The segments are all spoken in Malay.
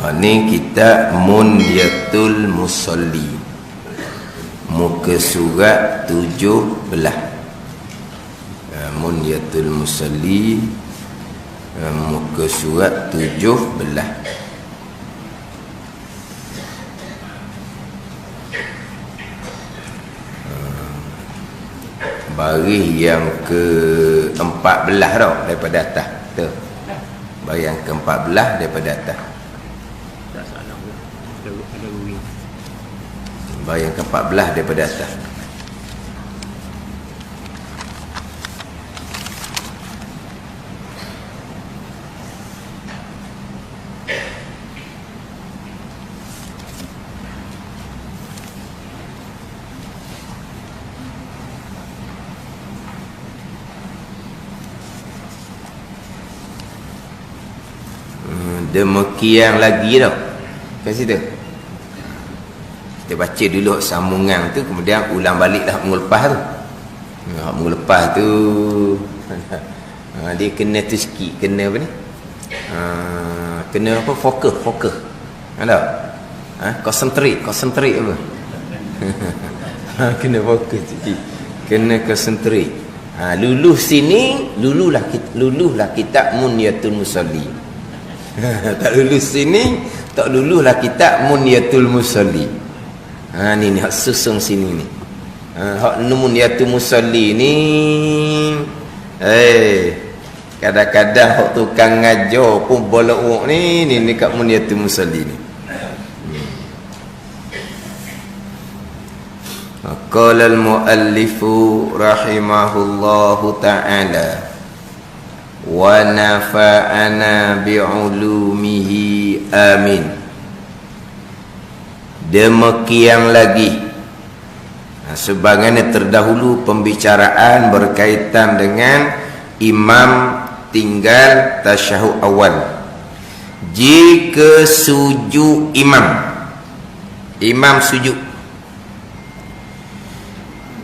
Ni kita Munyatul Musalli, muka surat 17. Munyatul Musalli, muka surat 17. Baris yang ke-14 tau daripada atas tu. Baris yang ke-14 daripada atas. Baris yang ke-14 daripada atas. Demikian lagi tau kat situ. Kita baca dulu sambungan tu, kemudian ulang baliklah minggu lepas tu. Minggu lepas tu dia kena tu sikit, kena apa ni? Kena apa? Fokus. Ada? Concentrate apa? Kena fokus sikit. Kena concentrate. Lulus sini, lululah kitab Munyatul Musalli. Tak lulus sini, tak luluslah kitab Munyatul Musalli. Ni hak susung sini ni. Hak Munyatul Musalli ni kadang-kadang hak tukang ngajar pun bolak ni kat Munyatul Musalli ni. Qala al-muallifu rahimahullahu ta'ala wa nafa'ana bi'ulumihi amin. Demikian lagi sebagaimana terdahulu pembicaraan berkaitan dengan imam tinggal tasyahud awal. Jika sujud imam sujud,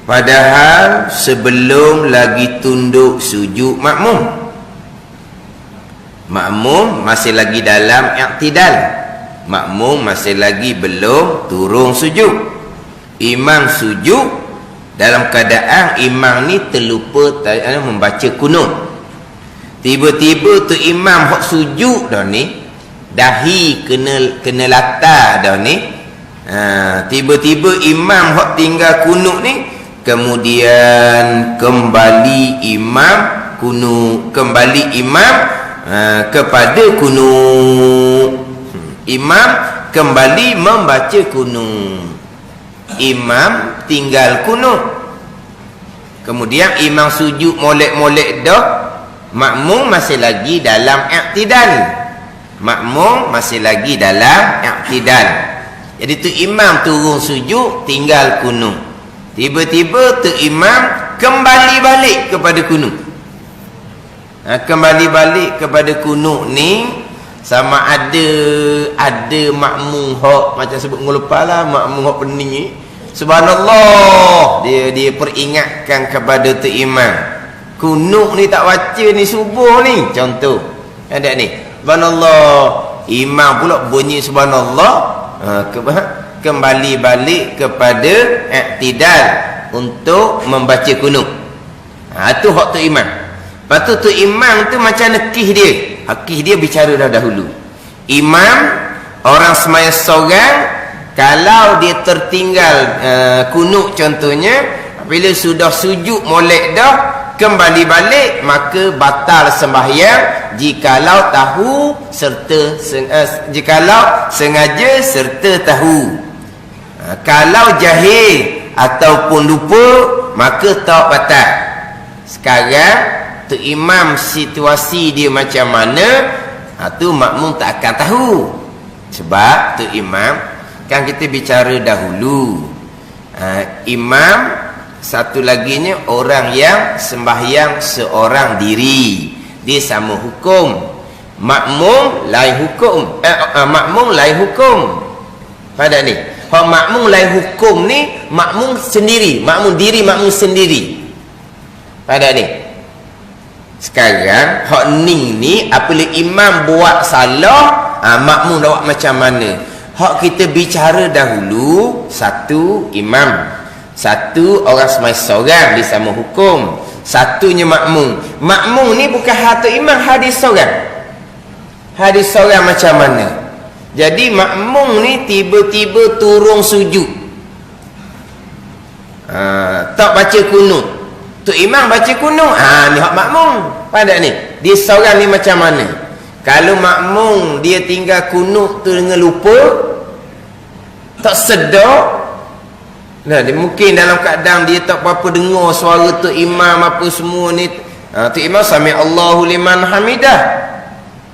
padahal sebelum lagi tunduk sujud makmum masih lagi dalam i'tidal, makmum masih lagi belum turun sujud. Imam sujud dalam keadaan imam ni terlupa membaca kunut. Tiba-tiba tu imam hok sujud dah ni, dahi kena latar dah ni. Tiba-tiba imam hok tinggal kunut ni, kemudian kembali imam kepada kunut. Imam kembali membaca kunut. Imam tinggal kunut. Kemudian imam sujud molek-molek dah, makmum masih lagi dalam i'tidal. Jadi tu imam turun sujud tinggal kunut. Tiba-tiba tu imam kembali balik kepada kunut. Kembali balik kepada kunut ni sama ada makmum hak macam sebut ngelupa lah, makmum hak pening ni, subhanallah, dia peringatkan kepada tu imam, kunut ni tak baca ni subuh ni, contoh ada ni, subhanallah, imam pula bunyi subhanallah, kembali balik kepada i'tidal untuk membaca kunut. Tu hak tu imam. Lepas tu imam tu macam nekih dia bicara dah dahulu. Imam orang sembahyang seorang, kalau dia tertinggal kunut contohnya, bila sudah sujud molek dah kembali balik, maka batal sembahyang jikalau tahu serta jikalau sengaja serta tahu. Kalau jahil ataupun lupa, maka tak batal. Sekarang tu imam situasi dia macam mana, tu makmum tak akan tahu. Sebab tu imam, kan kita bicara dahulu, imam satu laginya orang yang sembahyang seorang diri, dia sama hukum. Makmum lain hukum. Makmum lain hukum. Pada ni, kalau makmum lain hukum ni, makmum sendiri, makmum diri, makmum sendiri. Pada ni, sekarang hak ni apabila imam buat salah, makmum nak buat macam mana. Hak kita bicara dahulu, satu imam, satu orang semai seorang di sama hukum, satunya makmum. Makmum ni bukan hatu imam, hadis seorang. Hadis seorang macam mana? Jadi makmum ni tiba-tiba turun sujud, tak baca kunut, tu imam baca kunut, ni hak makmum. Pada ni dia seorang ni macam mana? Kalau makmum dia tinggal kunut tu dengan lupa, tak sedar, nah, dia mungkin dalam keadaan dia tak apa-apa dengar suara tu imam apa semua ni, tu imam sami Allahu liman hamidah.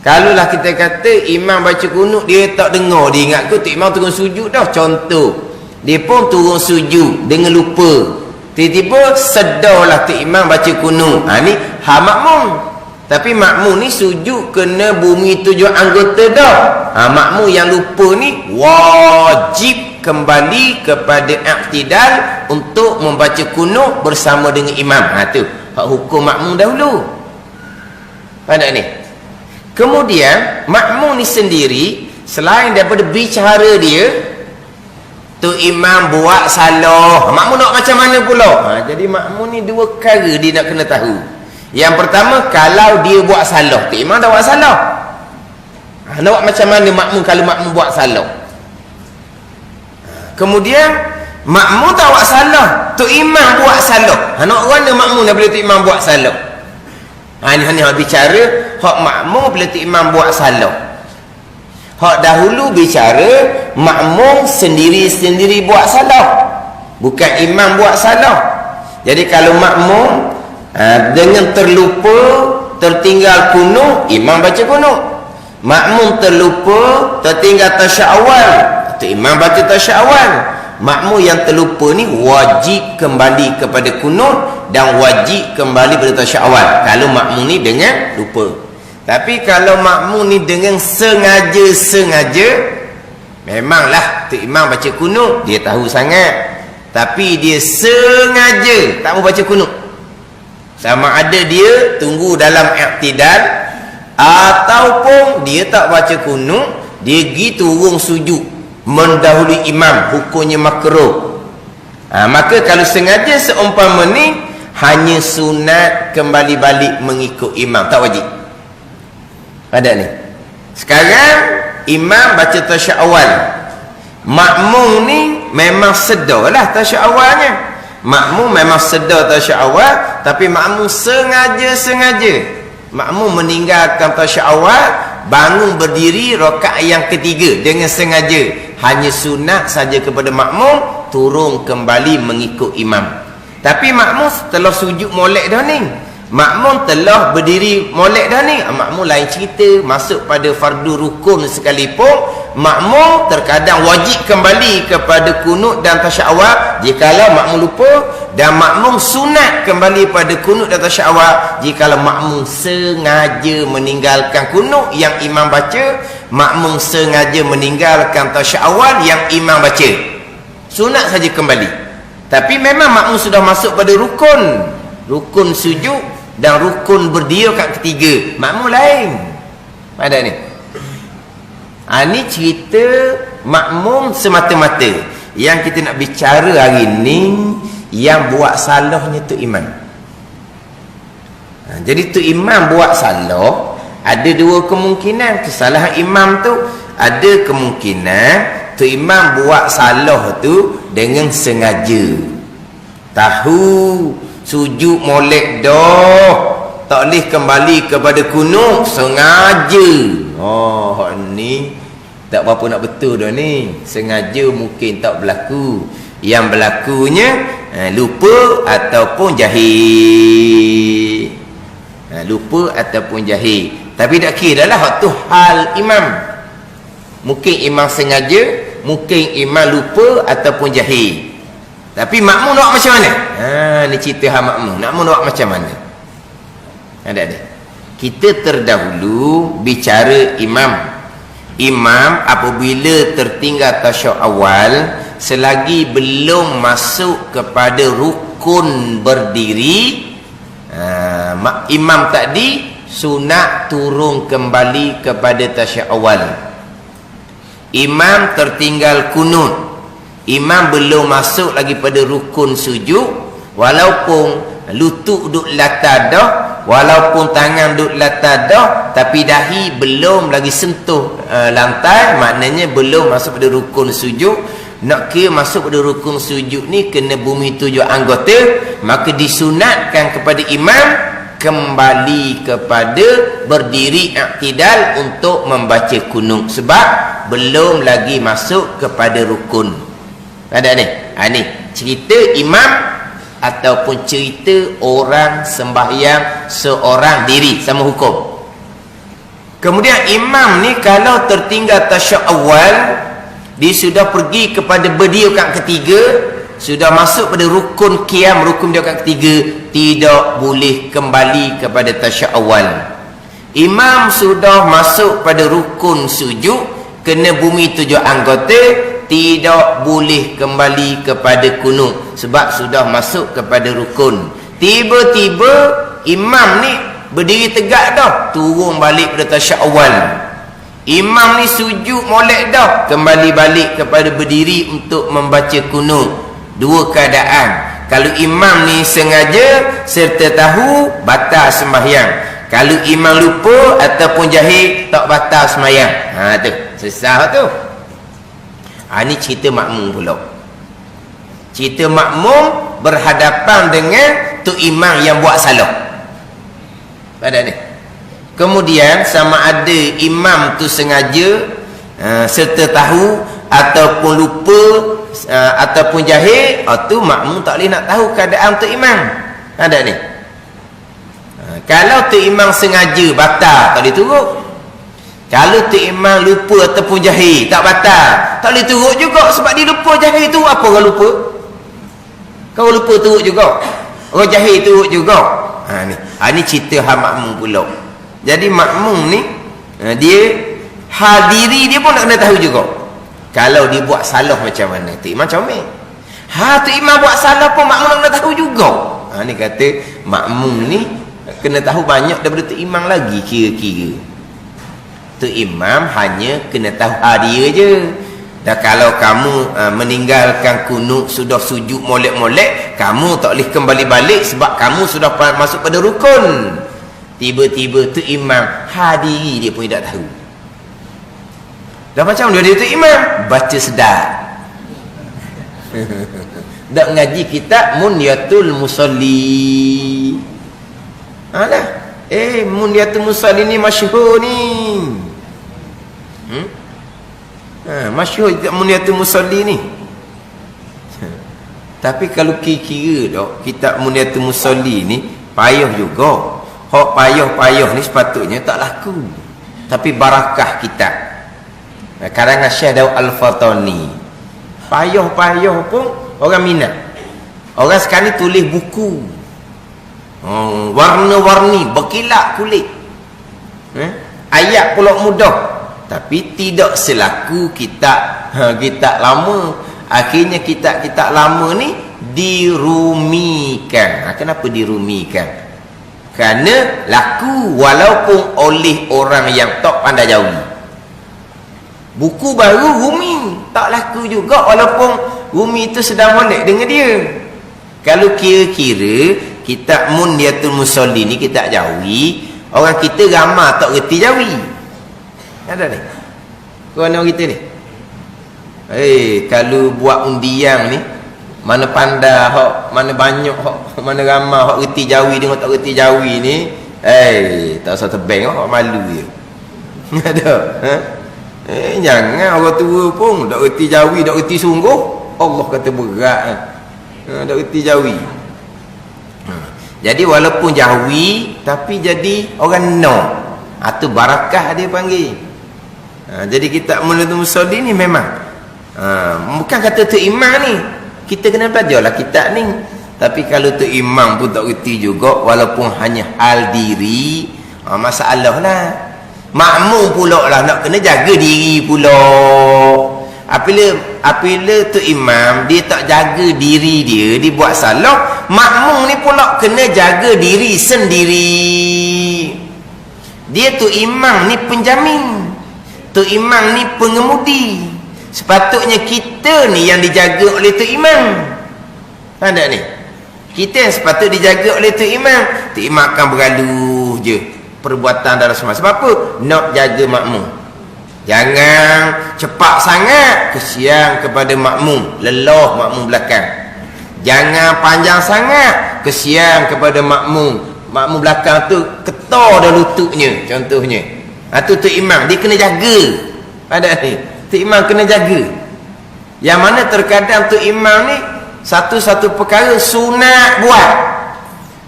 Kalaulah kita kata imam baca kunut dia tak dengar, dia ingat ke tu imam turun sujud dah, contoh dia pun turun sujud dengan lupa, tiba-tiba sedarlah tu imam baca kunut, ni makmum. Tapi makmum ni sujud kena bumi 7 anggota dah. Makmum yang lupa ni wajib kembali kepada i'tidal untuk membaca kunut bersama dengan imam. Tu hak hukum makmum dahulu. Pada ni. Kemudian makmum ni sendiri selain daripada bicara dia, tu imam buat salah, makmum nak macam mana pula? Jadi makmum ni dua perkara dia nak kena tahu. Yang pertama, kalau dia buat salah, tu imam dah buat salah, nak buat macam mana makmum kalau makmum buat salah? Kemudian makmum tak buat salah, tu imam buat salah, nak mana makmum dah bila tu imam buat salah? Ini bicara hak makmum bila tu imam buat salah. Hak dahulu bicara makmum sendiri-sendiri buat salah, bukan imam buat salah. Jadi kalau makmum dengan terlupa tertinggal kunut, imam baca kunut. Makmum terlupa tertinggal tasyahud awal, tu imam baca tasyahud awal. Makmum yang terlupa ni wajib kembali kepada kunut dan wajib kembali pada tasyahud awal kalau makmum ni dengan lupa. Tapi kalau makmum ni dengan sengaja-sengaja, memanglah tu imam baca kunut dia tahu sangat, tapi dia sengaja tak mau baca kunut, sama ada dia tunggu dalam i'tidal ataupun dia tak baca kunut, dia pergi turun sujud mendahului imam, hukumnya makruh. Maka kalau sengaja seumpama ni hanya sunat kembali balik mengikut imam, tak wajib. Pada ni sekarang imam baca tasyahud awal, makmum ni memang sedarlah tasyahud awalnya, makmum memang sedar tasyahud awal, tapi makmum sengaja-sengaja makmum meninggalkan tasyahud awal, bangun berdiri rakaat yang ketiga dengan sengaja, hanya sunat saja kepada makmum turun kembali mengikut imam. Tapi makmum telah sujud molek dah ni, makmum telah berdiri molek dah ni, makmum lain cerita. Masuk pada fardu rukun sekalipun, makmum terkadang wajib kembali kepada kunut dan tasyahud awal jikalau makmum lupa, dan makmum sunat kembali pada kunut dan tasyahud awal jikalau makmum sengaja meninggalkan kunut yang imam baca, makmum sengaja meninggalkan tasyahud awal yang imam baca, sunat saja kembali. Tapi memang makmum sudah masuk pada rukun sujud dan rukun berdiri kat ketiga, makmum lain. Pada ni ni cerita makmum semata-mata. Yang kita nak bicara hari ni, yang buat salahnya tu imam. Jadi tu imam buat salah, ada dua kemungkinan. Kesalahan imam tu ada kemungkinan tu imam buat salah tu dengan sengaja, tahu sujud molek dah, tak boleh kembali kepada kunut, sengaja. Ni tak berapa nak betul dah ni. Sengaja mungkin tak berlaku, yang berlakunya lupa ataupun jahil. Lupa ataupun jahil. Tapi tak kira dah lah hak tu hal imam. Mungkin imam sengaja, mungkin imam lupa ataupun jahil. Tapi makmum nak macam mana? Ni cerita hal makmum. Makmum nak macam mana? Ada. Kita terdahulu bicara imam. Imam apabila tertinggal tasyahud awal, selagi belum masuk kepada rukun berdiri, imam tadi sunat turun kembali kepada tasyahud awal. imam tertinggal kunut, imam belum masuk lagi pada rukun sujud, walaupun lutut duk latar dah, walaupun tangan duk latar dah, tapi dahi belum lagi sentuh lantai, maknanya belum masuk pada rukun sujud. Nak kira masuk pada rukun sujud ni kena bumi 7 anggota, maka disunatkan kepada imam kembali kepada berdiri i'tidal untuk membaca kunut, sebab belum lagi masuk kepada rukun. Ada ni? Ni cerita imam ataupun cerita orang sembahyang seorang diri, sama hukum. Kemudian imam ni kalau tertinggal tasyahud awal, dia sudah pergi kepada berdiri rakaat ketiga, sudah masuk pada rukun qiyam, rukun dia rakaat ketiga, tidak boleh kembali kepada tasyahud awal. Imam sudah masuk pada rukun sujud, kena bumi 7 anggota, tidak boleh kembali kepada kunut, sebab sudah masuk kepada rukun. Tiba-tiba imam ni berdiri tegak dah, turun balik pada tasyahud awal. Imam ni sujud molek dah, kembali balik kepada berdiri untuk membaca kunut. Dua keadaan. Kalau imam ni sengaja serta tahu, batal sembahyang. Kalau imam lupa ataupun jahil, tak batal sembahyang. Tu sesah tu. Ni cerita makmum pula. Cerita makmum berhadapan dengan tu imam yang buat salah. Ada ni. Kemudian sama ada imam tu sengaja serta tahu ataupun lupa ataupun jahil, tu makmum tak boleh nak tahu keadaan tu imam. Ada ni. Kalau tu imam sengaja, batal, tak boleh turut. Kalau tu imam lupa ataupun jahil, tak batal, tak boleh turut juga, sebab dia lupa jahil tu. Apa orang lupa? Kau lupa turut juga, orang jahil turut juga. Ni cerita hal makmum pula. Jadi makmum ni dia hal diri dia pun nak kena tahu juga. Kalau dia buat salah macam mana, tu imam comel. Tu imam buat salah pun makmum nak kena tahu juga. Ni kata makmum ni kena tahu banyak daripada tu imam lagi kira-kira. Tu imam hanya kena tahu dia je. Dan kalau kamu meninggalkan kunut, sudah sujud molek-molek, kamu tak boleh kembali balik sebab kamu sudah masuk pada rukun. Tiba-tiba tu imam diri dia pun tidak tahu. Dah macam dia tu imam baca sedap. Dak ngaji kitab Munyatul Musalli. Dah. Munyatul Musalli ni masyhur ni. Masyhur Munyatul Musalli ni. Tapi kalau kira-kira dok kitab Munyatul Musalli ni payah juga. Hak payah-payah ni sepatutnya tak laku, tapi barakah kitab karangan Syekh Daud Al-Fatani. Payah-payah pun orang minat. Orang sekarang ni tulis buku warna-warni, berkilat kulit, ayat pula mudah, tapi tidak selaku kitab kitab lama. Akhirnya kitab-kitab lama ni dirumikan. Kenapa dirumikan? Kerana laku walaupun oleh orang yang tak pandai jawi. Buku baru rumi tak laku juga walaupun rumi itu sedang molek dengan dia. Kalau kira-kira kitab Munyatul Musalli ni kitab jawi, orang kita ramai tak reti jawi. Ada ni. Kau orang kita ni. Kalau buat undian ni, mana pandai hok, mana banyak hok, mana ramai hok reti jawi dengan tak reti jawi ni, tak usah tebeng hok, malu dia. Ada. Jangan orang tua pun tak reti jawi, tak reti sungguh, Allah kata berat. Tak reti jawi. Jadi walaupun jawi tapi jadi orang no. Tu barakah dia panggil. Jadi kitab Munyatul Musalli ni memang bukan kata tu imam ni, kita kena belajarlah kitab ni. Tapi kalau tu imam pun tak reti juga, walaupun hanya hal diri, masalah lah. Makmum pula lah nak kena jaga diri pula. Apabila tu imam dia tak jaga diri dia, dia buat salah, makmum ni pula kena jaga diri sendiri. Dia tu imam ni penjamin. Tok Imam ni pengemudi. Sepatutnya kita ni yang dijaga oleh Tok Imam. Faham tak ni? Kita yang sepatut dijaga oleh Tok Imam. Tok Imam akan berlalu je perbuatan dalam semua. Sebab apa? Nak jaga makmum. Jangan cepat sangat, kesian kepada makmum, lelah makmum belakang. Jangan panjang sangat, kesian kepada makmum. Makmum belakang tu ketar dah lututnya, contohnya. Tu Tok Imam, dia kena jaga. Pada ni, Tok Imam kena jaga. Yang mana terkadang Tok Imam ni satu-satu perkara sunat buat.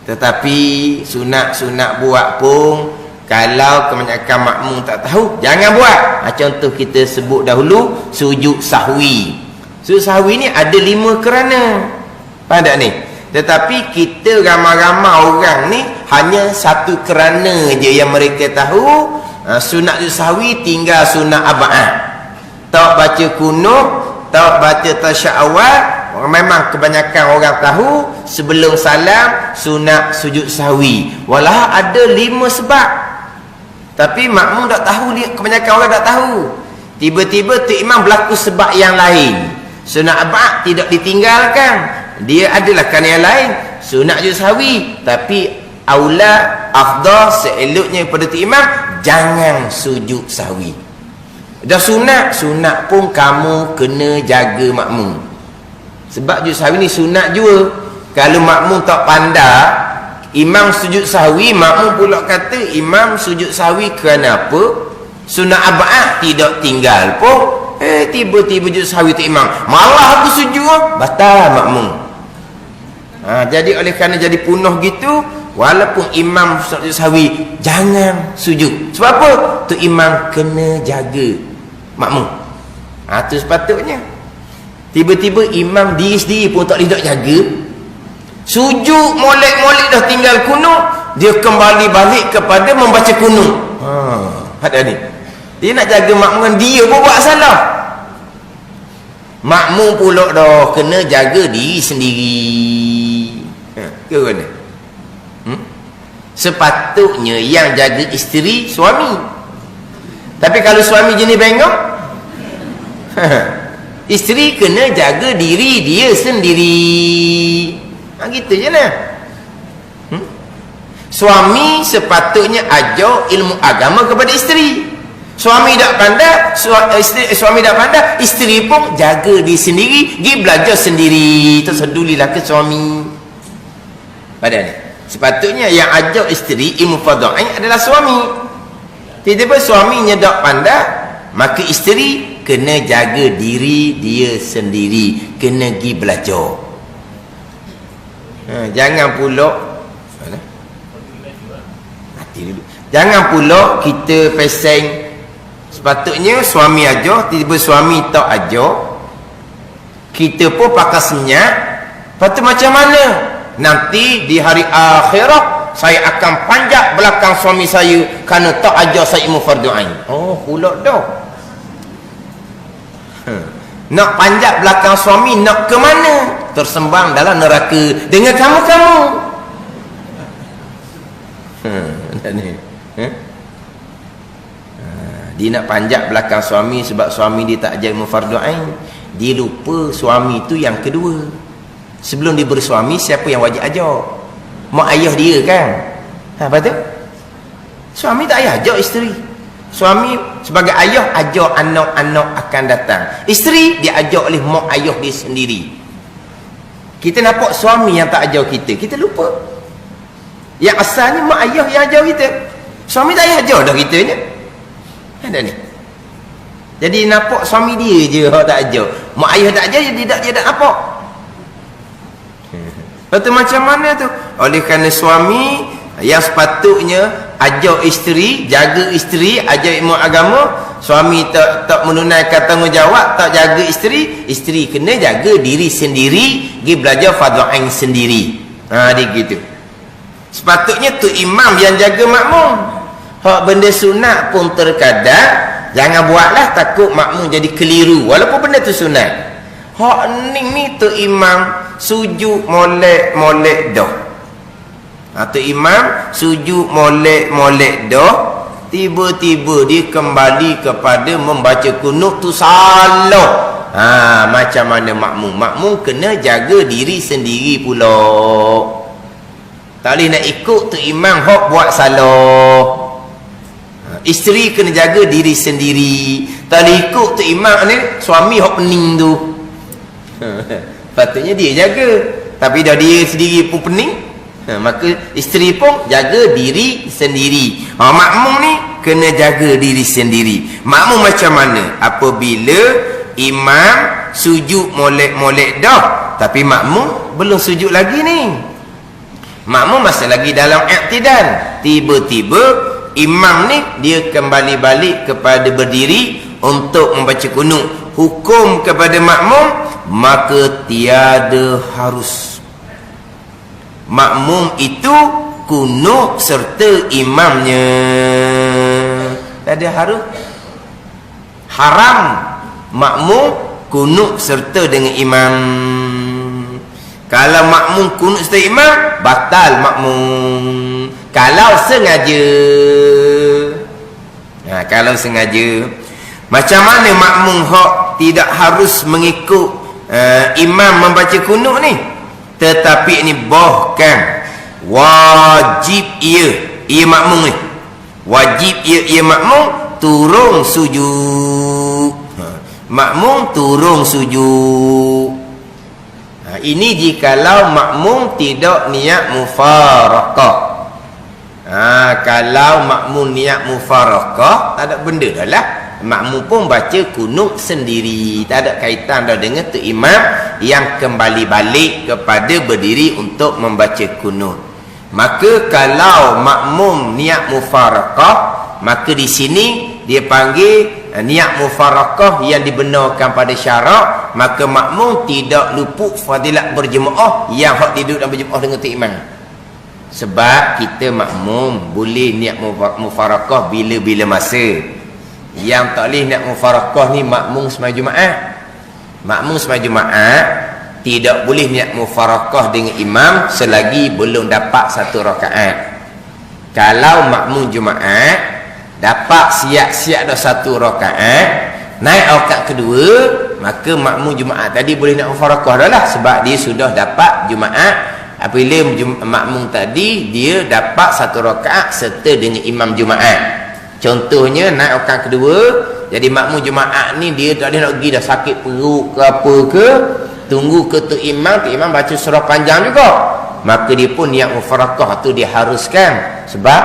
Tetapi sunat-sunat buat pun kalau kebanyakan makmum tak tahu, jangan buat. Contoh kita sebut dahulu sujud sahwi. Sujud sahwi ni ada 5 kerana. Faham tak ni? Tetapi kita ramai-ramai orang ni hanya satu kerana je yang mereka tahu. Sunat sujud sahwi tinggal sunat aba'ah. Tak baca kunut, tak baca tasyahud awal. Memang kebanyakan orang tahu sebelum salam sunat sujud sahwi. Walau ada 5 sebab. Tapi makmum tak tahu, kebanyakan orang tak tahu. Tiba-tiba Tok Imam berlaku sebab yang lain. Sunat aba'ah tidak ditinggalkan. Dia adalah kerana yang lain. Sunat sujud sahwi. Tapi aula, afdal, seeloknya pada Tok Imam, jangan sujud sahwi. Dah sunat pun kamu kena jaga makmum. Sebab sujud sahwi ni sunat juga. Kalau makmum tak pandai, imam sujud sahwi, makmum pula kata imam sujud sahwi kerana apa? Sunat aba'ah tidak tinggal pun. Tiba-tiba sujud sahwi tu imam, malah aku sujud, batal makmum. Jadi oleh kerana jadi punah gitu, walaupun imam sujud sahwi, jangan sujud. Sebab apa? Tu imam kena jaga makmum. Tu sepatutnya. Tiba-tiba imam diri sendiri pun tak boleh nak jaga. Sujud molek-molek dah tinggal kunut, dia kembali balik kepada membaca kunut. Ada ni. Dia nak jaga makmum, dia pun buat salah. Makmum pula dah kena jaga diri sendiri. Ke mana? Sepatutnya yang jaga isteri suami. Tapi kalau suami jenis bengok, isteri kena jaga diri dia sendiri. Gitu je lah. Suami sepatutnya ajar ilmu agama kepada isteri. Suami tak pandai, suami tak pandai, isteri pun jaga diri sendiri, pergi belajar sendiri. Tak sedulilah ke suami. Padahal sepatutnya yang ajar isteri ilmu fardhu ain adalah suami. Tiba-tiba suaminya tak pandai, maka isteri kena jaga diri dia sendiri, kena pergi belajar. Jangan pula jangan pula kita peseng. Sepatutnya suami ajar, tiba-tiba suami tak ajar, kita pun pakai senyap. Lepas tu macam mana? Nanti di hari akhirat saya akan panjat belakang suami saya kerana tak ajar saya ilmu fardhu ain. Pula dah. Nak panjat belakang suami, nak ke mana? Tersembang dalam neraka dengan kamu-kamu. Dia nak panjat belakang suami sebab suami dia tak ajar ilmu fardhu ain. Dia lupa suami tu yang kedua. Sebelum dia bersuami, siapa yang wajib ajar? Mak ayah dia kan? Apa tu? Suami tak payah ajar isteri. Suami sebagai ayah ajar anak-anak akan datang. Isteri dia ajar oleh mak ayah dia sendiri. Kita nampak suami yang tak ajar kita, kita lupa. Yang asalnya mak ayah yang ajar kita. Suami tak payah ajar dah kita ni. Ada ni. Jadi nampak suami dia je tak ajar. Mak ayah tak ajar, dia tak nampak. Lepas tu macam mana tu? Oleh kerana suami yang sepatutnya ajar isteri, jaga isteri, ajar ilmu agama, suami tak menunaikan tanggungjawab, tak jaga isteri, isteri kena jaga diri sendiri, pergi belajar fardhu ain sendiri. Dia gitu. Sepatutnya tu imam yang jaga makmum. Hak benda sunat pun terkadang jangan buatlah, takut makmum jadi keliru walaupun benda tu sunat. Hak ni tu imam sujud molek-molek dah. Tu imam sujud molek-molek dah. tiba-tiba dia kembali kepada membaca kunut tu salah. Macam mana makmum? Makmum kena jaga diri sendiri pula. Tak boleh nak ikut tu imam hok buat salah. Isteri kena jaga diri sendiri. Tak boleh ikut tu imam ni suami hok pening tu. Patutnya dia jaga. Tapi dah dia sendiri pun pening, maka isteri pun jaga diri sendiri. Makmum ni kena jaga diri sendiri. Makmum macam mana? Apabila imam sujud molek-molek dah, tapi makmum belum sujud lagi ni. Makmum masih lagi dalam i'tidal. Tiba-tiba imam ni dia kembali balik kepada berdiri untuk membaca kunut. Hukum kepada makmum, maka tiada harus. Makmum itu kunut serta imamnya. Tiada harus. Haram makmum kunut serta dengan imam. Kalau makmum kunut serta imam, batal makmum. Kalau sengaja. Kalau sengaja. Macam mana makmum hak tidak harus mengikut imam membaca kunut ni? Tetapi ini bahkan wajib ia makmum ni. Wajib ia makmum turun sujud. Makmum turun sujud. Ini jikalau makmum tidak niat mufaraqah. Kalau makmum niat mufaraqah, tak ada benda dah lah. Makmum pun baca kunut sendiri, tak ada kaitan dah dengan tu imam yang kembali balik kepada berdiri untuk membaca kunut. Maka kalau makmum niat mufaraqah, maka di sini dia panggil niat mufaraqah yang dibenarkan pada syarak. Maka makmum tidak luput fadilat berjemaah yang hak duduk dan berjemaah dengan tu imam. Sebab kita makmum boleh niat mufaraqah bila-bila masa. Yang tak boleh niat mufaraqah ni makmum sembahyang Jumaat. Makmum sembahyang Jumaat tidak boleh niat mufaraqah dengan imam selagi belum dapat satu rakaat. Kalau makmum Jumaat dapat siap-siap dah satu rakaat, naik rakaat kedua, maka makmum Jumaat tadi boleh niat mufaraqah dah lah, sebab dia sudah dapat Jumaat. Apabila makmum tadi dia dapat satu rakaat serta dengan imam Jumaat. Contohnya naik rakaat kedua, jadi makmum Jumaat ni dia tak ada nak pergi dah sakit perut ke apa ke, tunggu ke tu imam baca surah panjang juga, maka dia pun niat mufaraqah tu dia haruskan. Sebab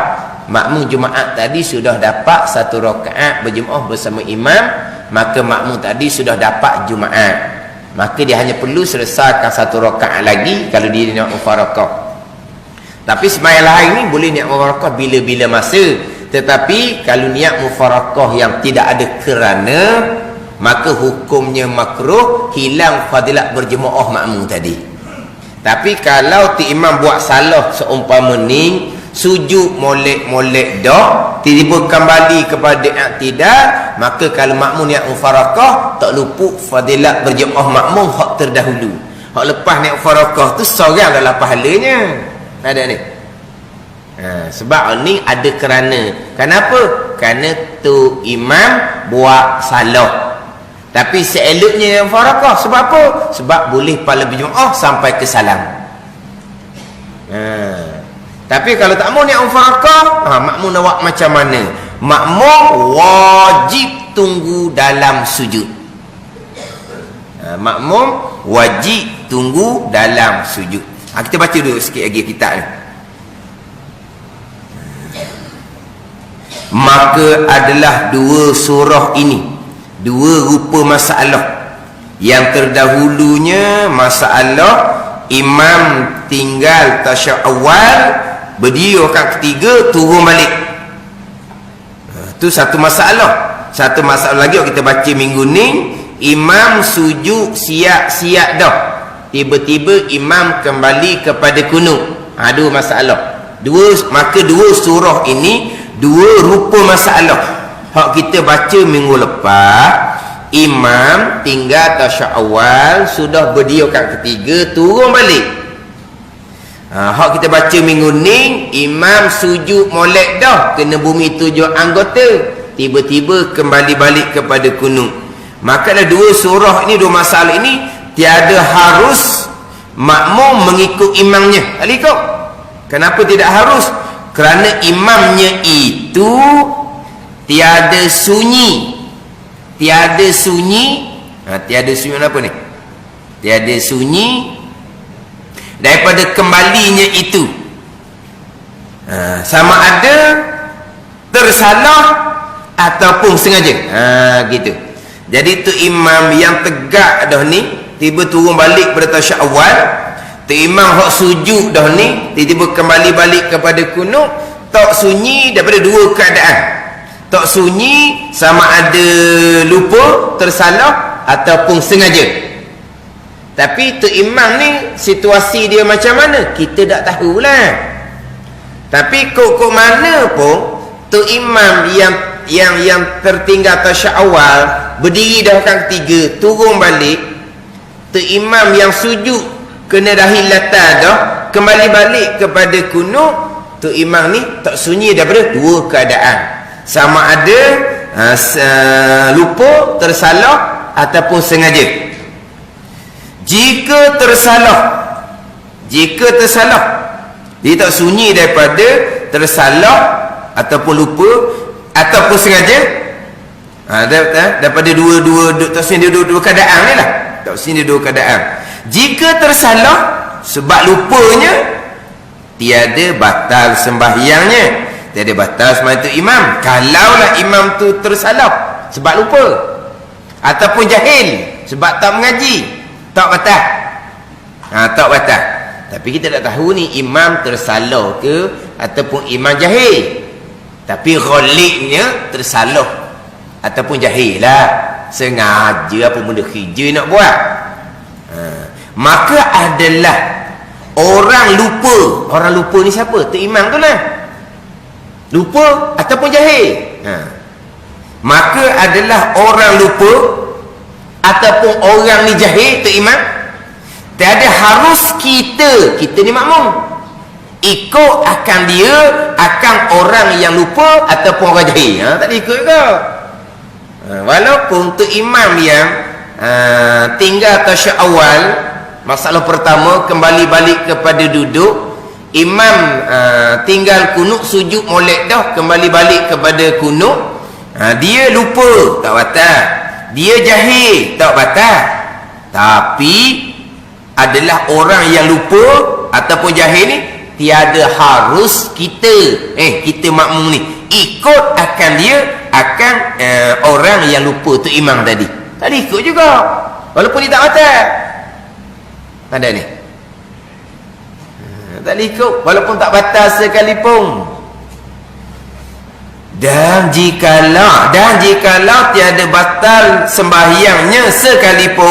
makmum Jumaat tadi sudah dapat satu rakaat berjemaah bersama imam, maka makmum tadi sudah dapat Jumaat, maka dia hanya perlu selesaikan satu rakaat lagi kalau dia niat mufaraqah. Tapi sembahyang lain ni boleh niat mufaraqah bila-bila masa. Tetapi kalau niat mufaraqah yang tidak ada kerana, maka hukumnya makruh, hilang fadilat berjemaah makmum tadi. Tapi kalau tu imam buat salah seumpama ni, sujud molek-molek dah, tiba-tiba kembali kepada i'tidal, maka kalau makmum niat mufaraqah, tak luput fadilat berjemaah makmum hak terdahulu. Hak lepas niat mufaraqah tu seorang dalam pahalanya. Ada ni. Sebab ni ada kerana. Kenapa? Kerana tu imam buat salah. Tapi seeloknya yang mufaraqah. Sebab apa? Sebab boleh pahala berjemaah sampai ke salam. Tapi kalau tak mau niat mufaraqah, makmum nak buat macam mana? Makmum wajib tunggu dalam sujud. Makmum wajib tunggu dalam sujud. Kita baca dulu sikit lagi kitab ni. Maka adalah dua surah ini, dua rupa masalah. Yang terdahulunya masalah imam tinggal tasyahud awal, berdiri rakaat ketiga, turun balik. Itu satu masalah. Satu masalah lagi kita baca minggu ni, imam sujud siap-siap dah, tiba-tiba imam kembali kepada kunut. Dua masalah. Maka dua surah ini dua rupa masalah. Hak kita baca minggu lepas, imam tinggal tasyahud awal, sudah berdiri rakaat ketiga, turun balik. Hak kita baca minggu ni, imam sujud molek dah, kena bumi 7 anggota, tiba-tiba kembali balik kepada kunut. Maka ada dua surah ini, dua masalah ini, tiada harus makmum mengikut imamnya. Tak ikut. Kenapa tidak harus? Kerana imamnya itu tiada sunyi. Tiada sunyi. Tiada sunyi apa ni? Tiada sunyi daripada kembalinya itu. Sama ada tersalah ataupun sengaja. Gitu. Jadi tu imam yang tegak dah ni, tiba turun balik pada tasyahud awal. Tu imam hak sujud dah ni, tiba kembali balik kepada kunut, tak sunyi daripada dua keadaan. Tak sunyi sama ada lupa, tersalah ataupun sengaja. Tapi tu imam ni situasi dia macam mana kita tak tahulah. Tapi kok mana pun tu imam yang tertinggal tasyahud awal, berdiri dah rakaat ketiga, turun balik, tu imam yang sujud kena dah hilatan dah, kembali balik kepada kunut, tu imam ni tak sunyi daripada dua keadaan. Sama ada lupa, tersalah ataupun sengaja. Jika tersalah, dia tak sunyi daripada tersalah ataupun lupa ataupun sengaja, daripada dua tak sunyi dua keadaan ni lah. Tak sunyi dua keadaan. Jika tersalah sebab lupanya, tiada batal sembahyangnya, tiada batal sembahyang tu imam. Kalaulah imam tu tersalah sebab lupa ataupun jahil sebab tak mengaji, tak batal. Tak batal. Tapi kita tak tahu ni imam tersalah ke ataupun imam jahil. Tapi ghalibnya tersalah ataupun jahil lah, sengaja apa benda kerja nak buat. Maka adalah orang lupa. Orang lupa ni siapa? Tu imam tu lah. Lupa ataupun jahil. Maka adalah orang lupa ataupun orang ni jahil, tu imam. Tiada harus kita ni makmum ikut akan dia, akan orang yang lupa ataupun orang jahil. Tak ikut ke? Walaupun tu imam yang tinggal tasyahud awal, masalah pertama kembali balik kepada duduk, imam tinggal kunut, sujud molek dah, kembali balik kepada kunut, dia lupa, tak batal. Dia jahil, tak batal. Tapi adalah orang yang lupa ataupun jahil ni, tiada harus kita makmum ni ikut akan dia, akan orang yang lupa tu imam tadi. Tak ikut juga walaupun dia tak batal. Ada ni tak ikut walaupun tak batal sekalipun. Dan jikalau tiada batal sembahyangnya sekalipun,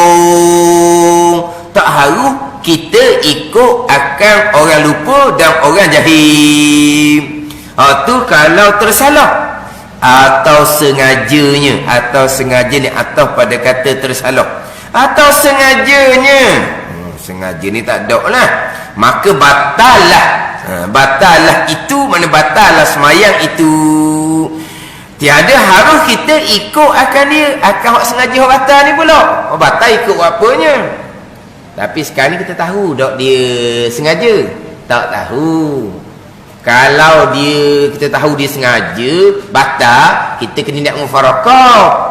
tak harus kita ikut akan orang lupa dan orang jahil. Tu kalau tersalah atau sengajanya, atau pada kata tersalah atau sengajanya. Sengaja ni tak ada lah, maka batallah itu, mana batallah semayang itu. Tiada harus kita ikut akan dia, akan hak sengaja hak batal ni pula. Batal ikut apanya. Tapi sekarang ni kita tahu tak dia sengaja? Tak tahu. Kalau kita tahu dia sengaja batal, kita kena niat mufarakah.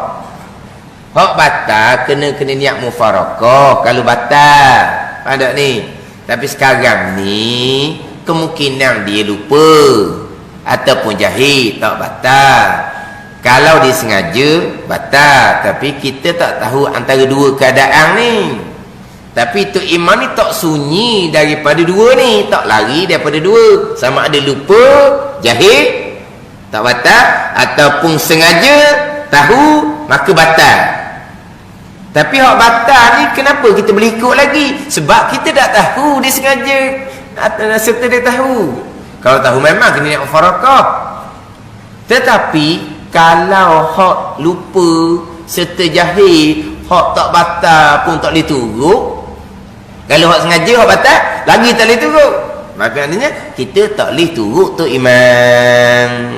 Hak batal kena niat mufarakah kalau batal. Ada ni. Tapi sekarang ni kemungkinan dia lupa ataupun jahil, tak batal. Kalau dia sengaja batal, tapi kita tak tahu antara dua keadaan ni. Tapi tu imam ni tak sunyi daripada dua ni, tak lari daripada dua. Sama ada lupa, jahil, tak batal, ataupun sengaja tahu, maka batal. Tapi hak batal ni kenapa kita boleh ikut lagi? Sebab kita tak tahu dia sengaja serta dia tahu. Kalau tahu memang kena niat mufarakah. Tetapi kalau hak lupa serta jahil, hak tak batal pun tak boleh turut. Kalau hak sengaja hak batal, lagi tak boleh turut. Maknanya kita tak boleh turut tu imam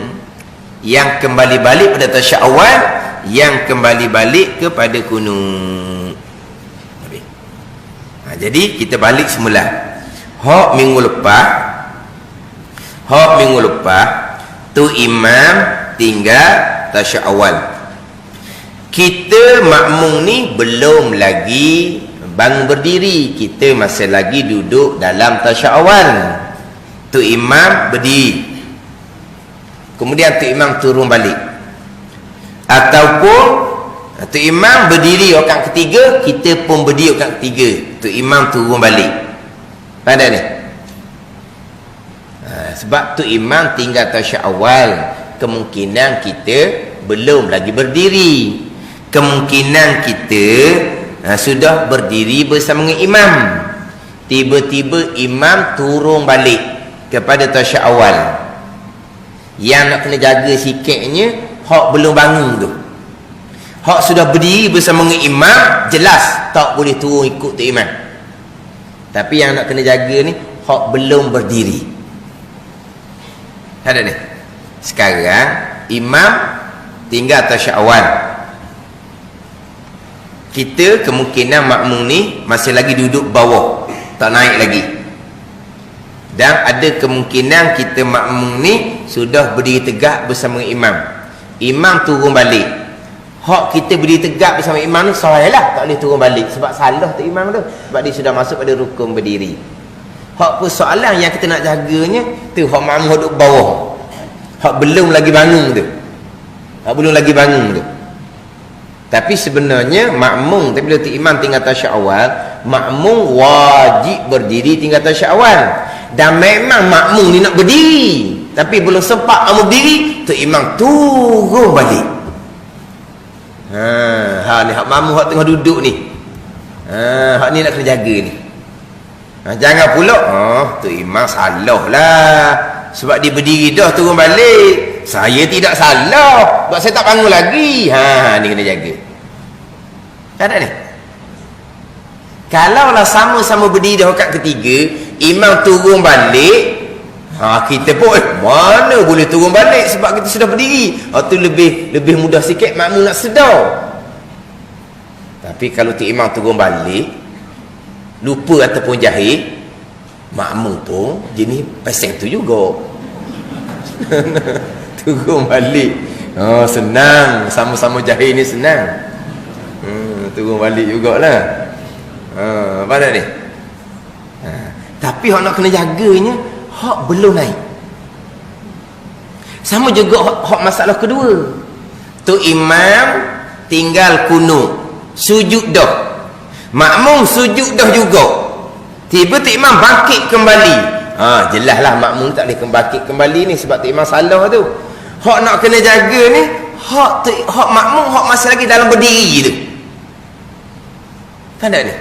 yang kembali balik pada tasyak awal, yang kembali balik kepada kunut. Jadi kita balik semula. Hak minggu lepas tu imam tinggal tasyak awal. Kita makmum ni belum lagi bangun berdiri, kita masih lagi duduk dalam tasyak awal. Tu imam berdiri, kemudian tu imam turun balik, ataupun tu imam berdiri rakaat ketiga, kita pun berdiri rakaat ketiga, tu imam turun balik. Pada ni sebab tu imam tinggal tasyak awal, kemungkinan kita belum lagi berdiri, kemungkinan kita sudah berdiri bersama dengan imam. Tiba-tiba imam turun balik kepada tasyak awal. Yang nak kena jaga sikitnya hak belum bangun tu. Hak sudah berdiri bersama dengan imam, jelas tak boleh turun ikut tu imam. Tapi yang nak kena jaga ni hak belum berdiri. Ada ni. Sekarang imam tinggal tasyak awal. Kita kemungkinan makmum ni masih lagi duduk bawah, tak naik lagi. Dan ada kemungkinan kita makmum ni sudah berdiri tegak bersama imam. Imam turun balik. Hak kita berdiri tegak bersama imam ni salah lah, tak boleh turun balik sebab salah tu imam tu, sebab dia sudah masuk pada rukun berdiri. Hak persoalan yang kita nak jaganya tu hak makmum duduk bawah, hak belum lagi bangun tu, hak belum lagi bangun tu. Tapi sebenarnya makmum, tapi bila imam tinggal tasyak awal, makmum wajib berdiri tinggal tasyak awal. Dan memang makmum ni nak berdiri, tapi belum sempat makmum berdiri, tu imam turun balik. Ni hak makmum hak tengah duduk ni. Hak ni nak kena jaga ni. Jangan pula tu imam salah lah sebab dia berdiri dah turun balik. Saya tidak salah sebab saya tak bangun lagi. Ni kena jaga. Ada ni. Kalaulah sama-sama berdiri dah rakaat ketiga, imam turun balik, kita pun mana boleh turun balik sebab kita sudah berdiri. Tu lebih mudah sikit makmum nak sedar. Tapi kalau tu imam turun balik, lupa ataupun jahil, makmum pun jenis pasal tu juga. Turun balik. Senang, sama-sama jahil ni senang. Turun balik jugalah. Pada ni. Tapi hak nak kena jaganya, hak belum naik. Sama juga hak masalah kedua. Tu imam tinggal kunut, sujud dah. Makmum sujud dah juga. Tiba-tiba imam bangkit kembali. Jelaslah makmum tak boleh bangkit kembali ni sebab tu imam salah tu. Hak nak kena jaga ni, hak makmum hak masih lagi dalam berdiri tu. Kan tak ni?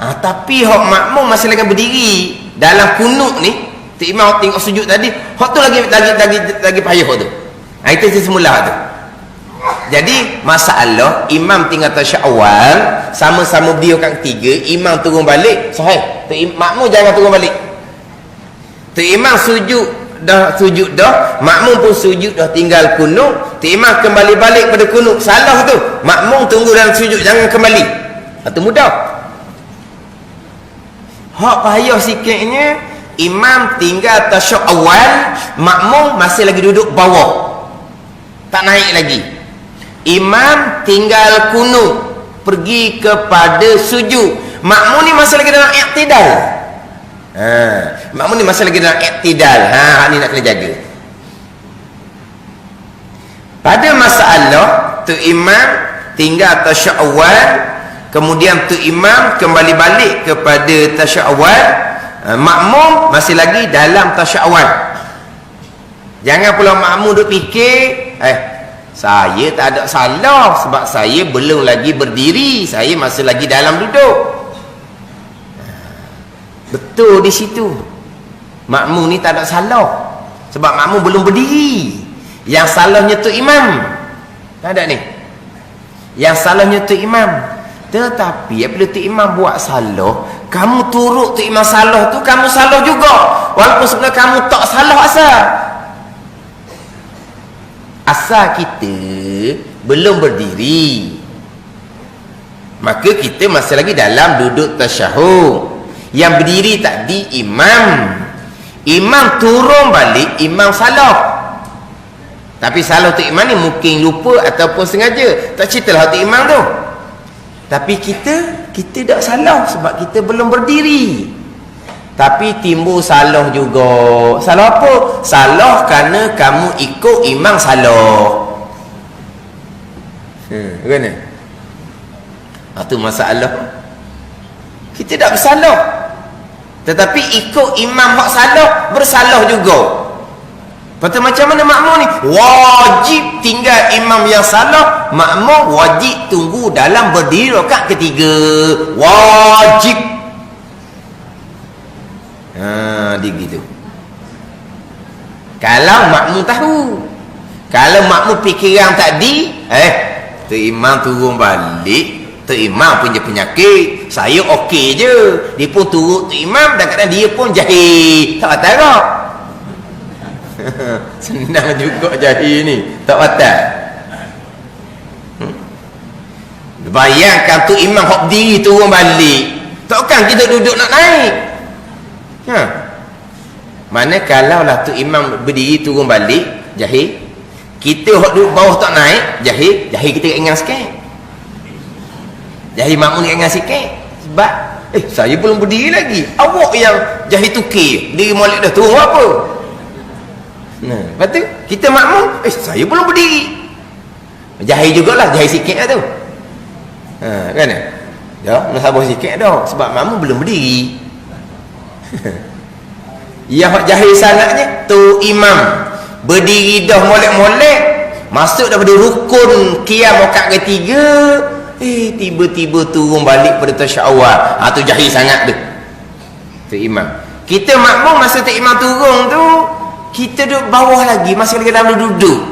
Tapi hak makmum masih lagi berdiri dalam kunut ni, tu imam tengok sujud tadi, hak tu lagi payah tu. Itu semula tu. Jadi masalah imam tinggal tasyak awal, sama-sama berdiri rakaat ketiga, imam turun balik, sahih. Tu makmum jangan turun balik. Tu imam sujud dah, makmum pun sujud dah, tinggal kunut, tu imam kembali balik pada kunut, salah tu. Makmum tunggu dalam sujud, jangan kembali. Itu mudah. Hak payah sikitnya, imam tinggal tasyak awal, makmum masih lagi duduk bawah, tak naik lagi. Imam tinggal kunut, pergi kepada sujud, makmum ni masih lagi dalam iktidal. Makmum ni masih lagi dalam iktidal. Ni nak kena jaga. Pada masalah tu imam tinggal tasyak awal, kemudian tu imam kembali balik kepada tasyak awal, makmum masih lagi dalam tasyak awal. Jangan pula makmum duk fikir, saya tak ada salah sebab saya belum lagi berdiri, saya masih lagi dalam duduk. Betul di situ. Makmum ni tak ada salah sebab makmum belum berdiri. Yang salahnya tu imam. Tak ada ni. Yang salahnya tu imam. Tetapi apabila tu imam buat salah, kamu turut tu imam salah tu, kamu salah juga. Walaupun sebenarnya kamu tak salah asal. Asal kita belum berdiri. Maka kita masih lagi dalam duduk tasyahud. Yang berdiri tadi imam. Imam turun balik, imam salah. Tapi salah tu imam ni mungkin lupa ataupun sengaja. Tak ceritalah tu imam tu. Tapi kita tak salah sebab kita belum berdiri. Tapi timbul salah juga. Salah apa? Salah kerana kamu ikut imam salah. Bagaimana? Itu masalah. Kita tak bersalah. Tetapi ikut imam hak salah, bersalah juga. Lepas tu macam mana makmum ni? Wajib tinggal imam yang salah. Makmum wajib tunggu dalam berdiri rakaat ketiga. Wajib. Dia gitu. Kalau makmum tahu. Kalau makmum fikiran tadi, tu imam turun balik. Tu imam punya penyakit. Saya okey je. Dia pun turut tu imam dan kadang dia pun jahil. Tak tarak. Senang juga jahil ni, tak batal. Bayangkan tu imam hok berdiri turun balik, takkan kita duduk nak naik. Mana kalau lah tu imam berdiri turun balik jahil, kita hok duduk bawah tak naik jahil kita ingat sikit. Jahil makmum ingat sikit sebab saya belum berdiri lagi. Awak yang jahil tukir diri molek dah turun apa? Lepas tu kita makmum, saya belum berdiri. Jahil jugalah, jahil sikit lah tu. Kan? Ya, nak sabar sikit dah sebab makmum belum berdiri. Yang jahil sangatnya tu imam berdiri dah molek-molek, masuk daripada rukun qiyam rakaat ketiga, tiba-tiba turun balik pada tasyahud awal. Tu jahil sangat tu. Tu imam. Kita makmum masa tu imam turun tu, kita duduk bawah lagi, masih lagi dalam duduk.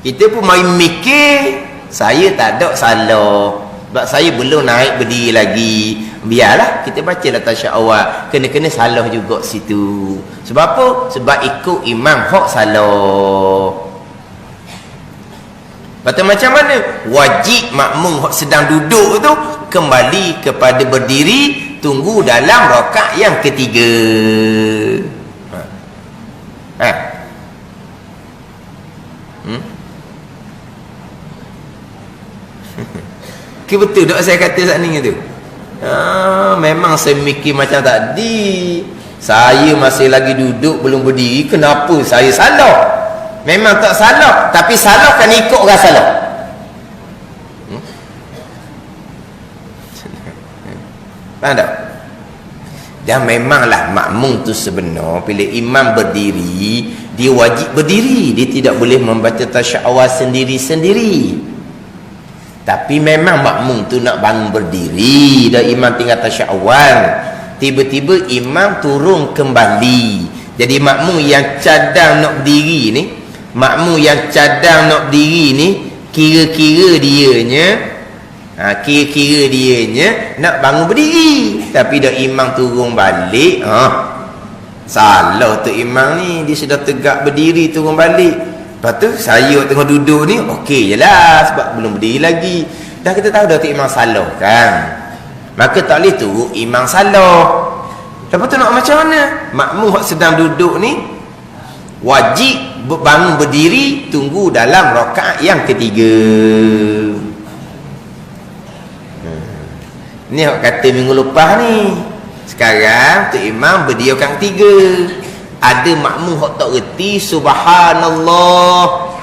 Kita pun main mikir, saya tak ada salah sebab saya belum naik berdiri lagi. Biarlah kita baca lah tasyahud awal, kena-kena salah juga situ. Sebab apa? Sebab ikut imam hak salah. Lepas macam mana? Wajib makmum hak sedang duduk tu kembali kepada berdiri, tunggu dalam rakaat yang ketiga. Betul tak saya kata saat ni tu? Memang saya mikir macam tadi. Saya masih lagi duduk belum berdiri, kenapa saya salah? Memang tak salah, tapi salah kan ikut orang salah. Faham tak? Dan memanglah makmum tu sebenar bila imam berdiri, dia wajib berdiri, dia tidak boleh membaca tasyahud awal sendiri-sendiri. Tapi memang makmum tu nak bangun berdiri dan imam tinggal tasyahud awal, tiba-tiba imam turun kembali. Jadi makmum yang cadang nak berdiri ni, makmum yang cadang nak berdiri ni, kira-kira dianya nak bangun berdiri, tapi dah imam turun balik. Salah tu imam ni, dia sudah tegak berdiri turun balik. Lepas tu saya tengah duduk ni okey je lah sebab belum berdiri lagi. Dah kita tahu dah tu imam salah kan, maka tak boleh turut imam salah. Lepas tu nak macam mana? Makmum sedang duduk ni wajib bangun berdiri, tunggu dalam rakaat yang ketiga. Ni hak kata minggu lepas ni. Sekarang tu imam berdiri rakaat ketiga. Ada makmum hak tak reti, subhanallah.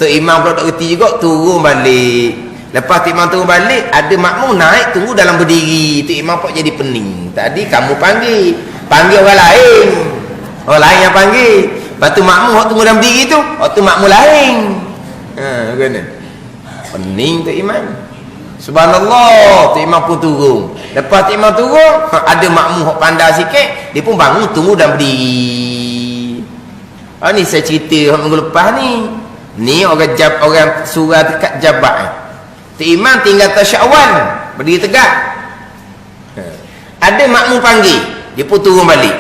Tu imam pula tak reti juga, turun balik. Lepas tu imam turun balik, ada makmum naik tunggu dalam berdiri. Tu imam pula jadi pening. Tadi kamu panggil orang lain. Orang lain yang panggil. Lepas tu makmum hak tunggu dalam berdiri tu, hak tu makmum lain. Bagaimana? Pening tu imam. Subhanallah, tu imam pun turun. Lepas tu imam turun, ada makmum hok pandai sikit, dia pun bangun tunggu dan berdiri. Ni saya cerita hok minggu lepas ni. Ni orang surah dekat Jabat. Tu imam tinggal tasyahud awal, berdiri tegak. ada makmum panggil, dia pun turun balik.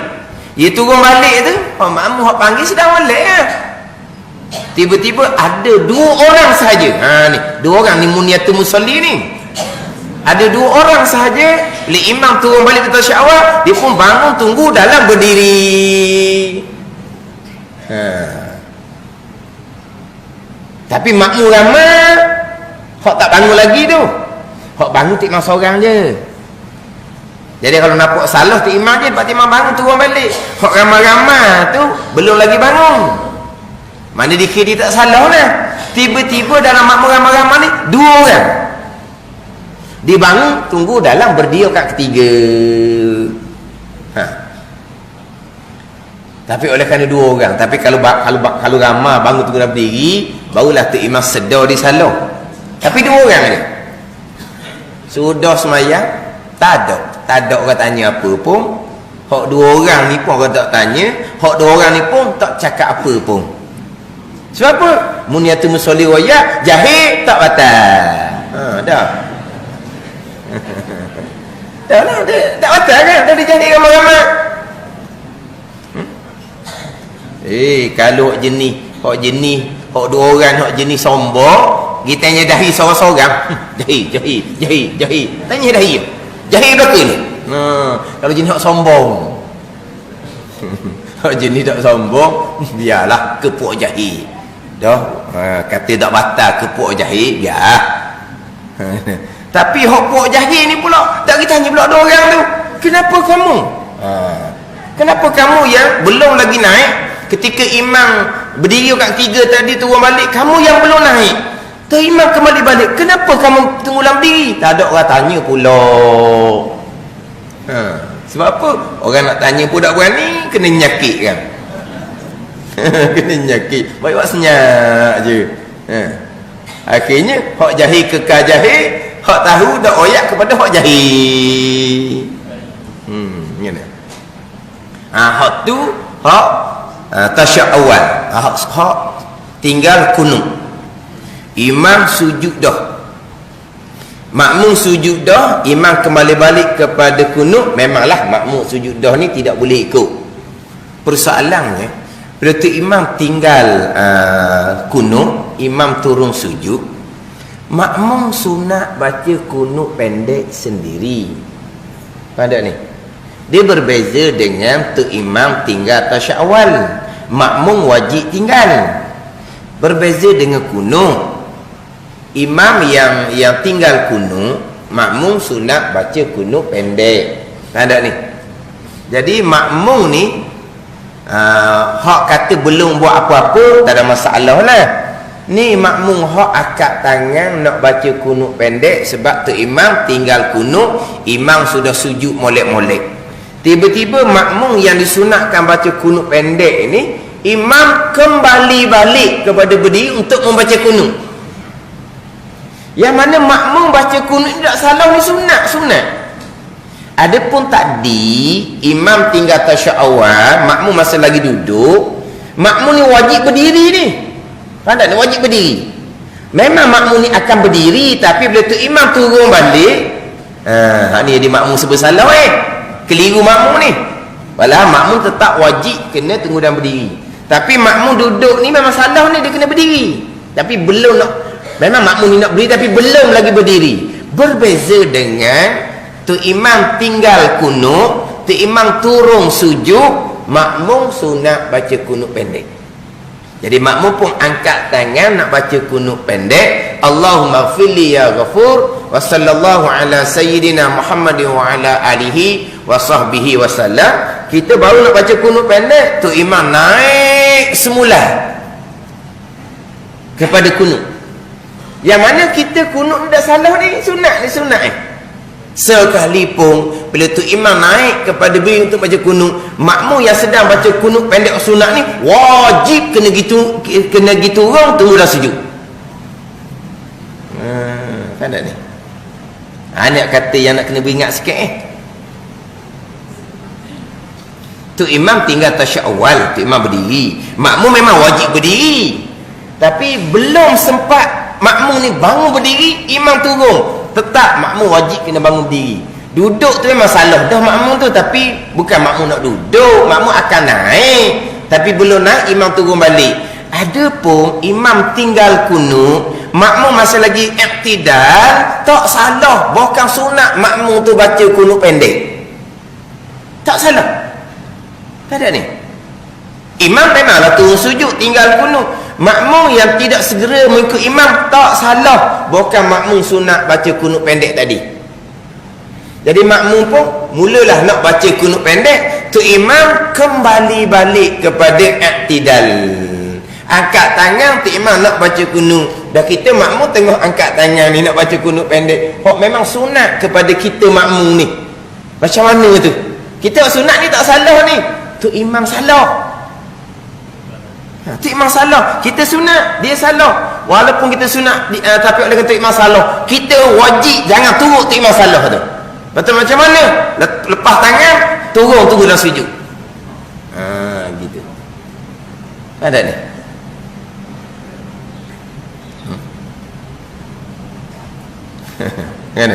Dia turun balik tu, makmum hak panggil sedang balik lah. Tiba-tiba ada 2 orang sahaja. Ni 2 orang ni muniatul musalli ni. Ada 2 orang sahaja. Bila imam turun balik ke tasyahud awal, dia pun bangun tunggu dalam berdiri. Tapi makmum ramai hak tak bangun lagi tu. Hak bangun tik imam seorang je. Jadi kalau nampak salah tu imam je, lepas imam bangun turun balik. Hak ramai-ramai tu belum lagi bangun. Mana dikira dia tak salah lah. Tiba-tiba dalam makmum ramai-ramai ni 2 orang. Dia bangun tunggu dalam berdiri kat ketiga. Tapi oleh kerana 2 orang. Tapi kalau ramai bangun tunggu dalam berdiri, barulah tu imam sedar dia salah. Tapi 2 orang ni sudah semayang, tak ada orang tanya apa pun. Hak 2 orang ni pun orang tak tanya, hak 2 orang ni pun tak cakap apa pun. Sebab apa? Muniatul musalli waya jahil tak batal. Dah. Dah lah, tak batal kan? Dah dijahil ramai-ramai. Kalau jenis, hak 2 orang, hak jenis sombong, kita tanya dahi seorang-seorang. Jahil. Tanya dahi. Jahil belaka ni. Kalau jenis hak sombong. Hak jenis tak sombong, biarlah kepuk jahil. Dah, kata tak batal kepuk jahil, biar. Tapi hak puk jahil ni pula, tak kita tanya pula 2 orang tu. Kenapa kamu? Kenapa kamu yang belum lagi naik? Ketika imam berdiri kat 3 tadi turun balik, kamu yang belum naik. Tu imam kembali balik. Kenapa kamu tunggu dalam diri? Tak ada orang tanya pula. Sebab apa? Orang nak tanya pun tak berani, kena nyakit kan. Kena nyakit. Baik buat senyap je. Akhirnya hak jahil kekal jahil, hak tahu dak oyak kepada hak jahil. Ngene. Hak tu hak tasyahud awal. Hak tinggal kunut. Imam sujud dah, makmum sujud dah, imam kembali balik kepada kunut. Memanglah makmum sujud dah ni tidak boleh ikut. Persoalannya, bila tu imam tinggal kunut, imam turun sujud, makmum sunat baca kunut pendek sendiri. Pada ni dia berbeza dengan tu imam tinggal tasyahud awal, makmum wajib tinggal. Berbeza dengan kunut, imam yang tinggal kunut, makmum sunat baca kunut pendek. Ada ni. Jadi makmum ni hak kata belum buat apa-apa, tak ada masalah lah. Ni makmum hak akad tangan nak baca kunut pendek sebab tu imam tinggal kunut, imam sudah sujud molek-molek. Tiba-tiba makmum yang disunatkan baca kunut pendek ni, imam kembali balik kepada berdiri untuk membaca kunut. Yang mana makmum baca kunut ni tak salah, ni sunat. Adapun tadi imam tinggal tasyahud awal, makmum masa lagi duduk, makmum ni wajib berdiri ni. Faham tak? Ni wajib berdiri. Memang makmum ni akan berdiri, tapi bila tu imam turun balik, ni jadi makmum sebersalah keliru makmum ni. Walau makmum tetap wajib kena tunggu dan berdiri. Tapi makmum duduk ni memang salah ni, dia kena berdiri. Tapi belum nak, memang makmum ni nak berdiri tapi belum lagi berdiri. Berbeza dengan tu imam tinggal kunut, tu imam turun sujud, makmum sunat baca kunut pendek. Jadi makmum pun angkat tangan nak baca kunut pendek. Allahumma ghfirli ya ghafur, wa sallallahu ala sayyidina Muhammadin wa ala alihi wa sahbihi wa sallam. Kita baru nak baca kunut pendek, tu imam naik semula kepada kunut. Yang mana kita kunut ni dah salah ni, sunat sekalipun bila tu imam naik kepada berdiri untuk baca kunut, makmum yang sedang baca kunut pendek sunat ni wajib kena gitu orang tunggu dah sujud. Kan tak ni? Nak kata yang nak kena beringat sikit tu imam tinggal tasyahud awal, tu imam berdiri, makmum memang wajib berdiri, tapi belum sempat makmum ni bangun berdiri, imam turun, tetap makmum wajib kena bangun berdiri. Duduk tu memang salah dah makmum tu, tapi bukan makmum nak duduk, makmum akan naik, tapi belum naik imam turun balik. Adapun imam tinggal kunut, makmum masih lagi iktidal, tak salah, bukan sunat makmum tu baca kunut pendek. Tak salah. Tak ada ni. Imam memanglah turun sujud tinggal kunut. Makmum yang tidak segera mengikut imam tak salah, bukan makmum sunat baca kunut pendek tadi. Jadi makmum pun mulalah nak baca kunut pendek, tu imam kembali balik kepada iktidal. Angkat tangan, tu imam nak baca kunut. Dah kita makmum tengah angkat tangan ni nak baca kunut pendek. Hak memang sunat kepada kita makmum ni. Macam mana tu? Kita sunat ni tak salah ni. Tu imam salah. Tu imam salah. Kita sunat, dia salah. Walaupun kita sunat tapi oleh kata imam salah, kita wajib jangan turut tu imam salah tu. Betul macam mana? Lepas tangan, turun dalam sujud. Gitu. Ada ni. Kan?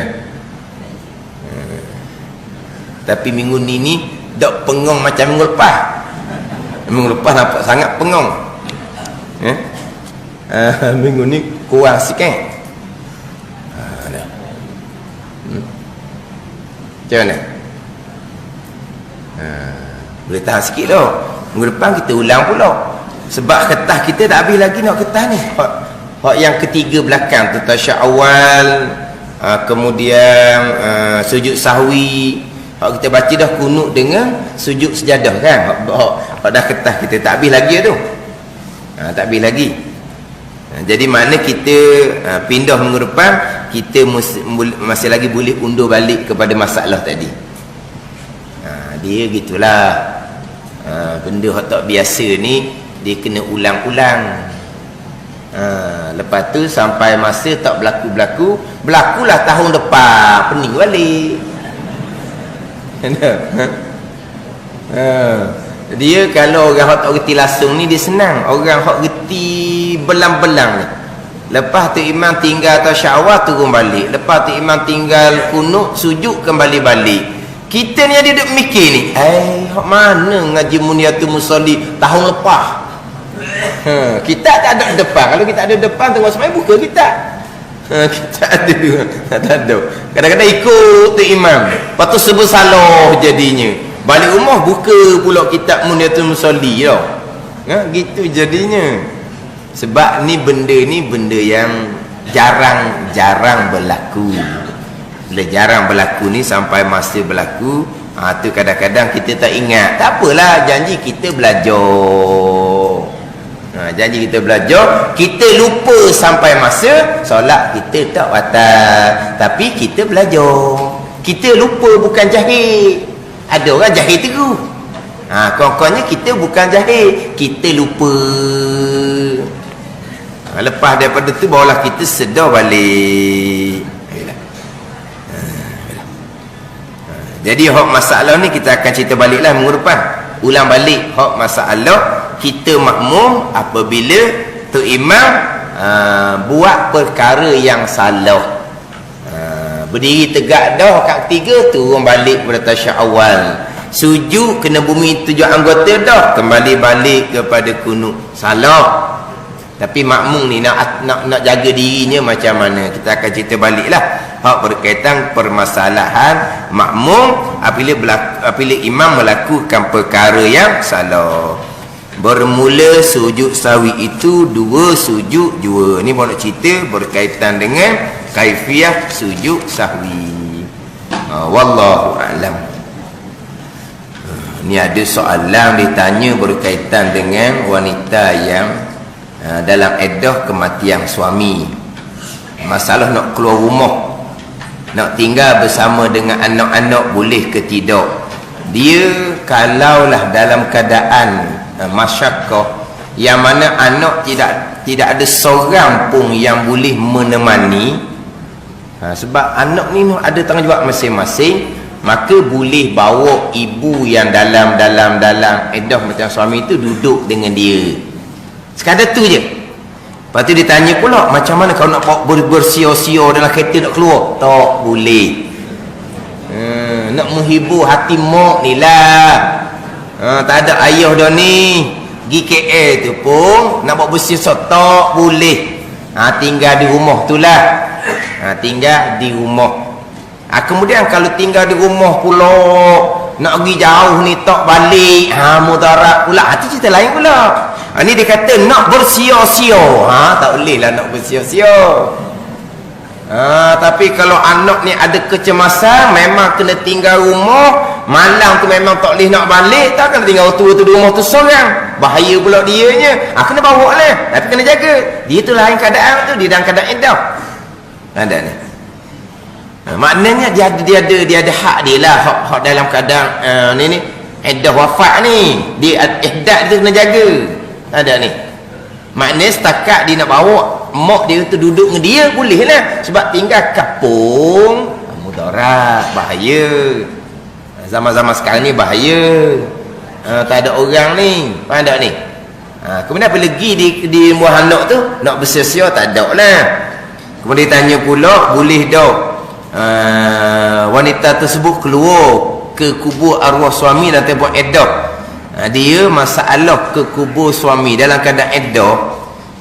Tapi minggu ni dok pengong macam minggu lepas. Minggu lepas nampak sangat pengong. Minggu ni kurang sikit. Macam mana? Boleh tahan sikit dah. Minggu depan kita ulang pula. Sebab ketah kita tak habis lagi nak ketah ni. Hak yang ketiga belakang tu tasya awal, kemudian sujud sahwi. Hak kita baca dah kunut dengan sujud sejadah kan. Hak dah ketah kita tak habis lagi tu. Tak habis lagi. Jadi mana kita pindah minggu depan, kita masih lagi boleh undur balik kepada masalah tadi. Dia gitulah. Benda yang tak biasa ni dia kena ulang-ulang. Lepas tu sampai masa tak berlaku-berlaku, berlakulah tahun depan, pening balik. Dia kalau orang yang tak reti langsung ni dia senang. Orang yang reti belang-belang ni, lepas tu imam tinggal tasyawal turun balik, lepas tu imam tinggal kunut sujud kembali balik. Kita ni ada duduk mikir ni, hak mana ngaji Muniatul Musolli tahun lepas. Kita tak ada depan. Kalau kita ada depan tengok semai buka kita. Kita ada tak ada. Kadang-kadang ikut tu imam, lepas tu sebut salah jadinya. Balik rumah buka pula kitab Muniatul Musolli tau. Gitu jadinya. Sebab ni benda yang jarang-jarang berlaku. Bila jarang berlaku ni sampai masa berlaku, tu kadang-kadang kita tak ingat. Tak apalah, janji kita belajar. Janji kita belajar, kita lupa sampai masa solat kita tak batal, tapi kita belajar. Kita lupa, bukan jahil. Ada orang jahil terus. Kawan-kawannya kita bukan jahil, kita lupa. Lepas daripada tu barulah kita sedar balik. Jadi hak masalah ni kita akan cerita baliklah minggu depan. Ulang balik hak masalah kita makmum apabila tu imam buat perkara yang salah. Berdiri tegak dah kat ketiga, turun balik pada tasyahud awal. Sujud kena bumi 7 anggota dah, kembali balik kepada kunut. Salah. Tapi makmum ni nak jaga dirinya macam mana, kita akan cerita baliklah hak berkaitan permasalahan makmum apabila imam melakukan perkara yang salah. Bermula sujud sahwi itu 2 sujud jua. Ni mau nak cerita berkaitan dengan kaifiah sujud sahwi. Wallahu a'lam. Ni ada soalan ditanya berkaitan dengan wanita yang dalam iddah kematian suami. Masalah nak keluar rumah, nak tinggal bersama dengan anak-anak boleh ke tidak. Dia kalaulah dalam keadaan masyakkah yang mana anak tidak ada seorang pun yang boleh menemani, sebab anak ni ada tanggungjawab masing-masing, maka boleh bawa ibu yang dalam iddah macam suami itu duduk dengan dia. Sekadar tu je. Lepas tu dia tanya pula, macam mana kalau nak bersio-sio dalam kereta nak keluar? Tak boleh. nak menghibur hati mak ni lah. Tak ada ayah dah ni. Pergi KL tu pun nak buat bersih sotok boleh. Tinggal di rumah tu lah. Tinggal di rumah. Kemudian kalau tinggal di rumah pula nak pergi jauh ni tak balik, mudarat pula. Itu cerita lain pula. Ni dia kata nak bersia-sia. Tak boleh lah nak bersia-sia. Tapi kalau anak ni ada kecemasan, memang kena tinggal rumah. Malam tu memang tak boleh nak balik, tak kena tinggal tua tu di rumah tu seorang. Bahaya pula dianya. Kena bawa lah, tapi kena jaga. Dia tu lain keadaan tu, dia dalam keadaan iddah. Ada ni. Maknanya dia ada hak dia lah, hak dalam keadaan ni iddah wafat ni. Dia iddah dia kena jaga. Ada ni. Maknanya setakat dia nak bawa mak dia tu duduk dengan dia boleh lah. Sebab tinggal kampung mudarat, bahaya. Zaman-zaman sekarang ni bahaya. Tak ada orang ni. Faham tak ni? Kemudian apa lagi di buah anak tu nak bersia-sia, tak ada lah. Kemudian tanya pula, boleh tak wanita tersebut keluar ke kubur arwah suami dan buat iddah? Dia masalah ke kubur suami dalam keadaan iddah.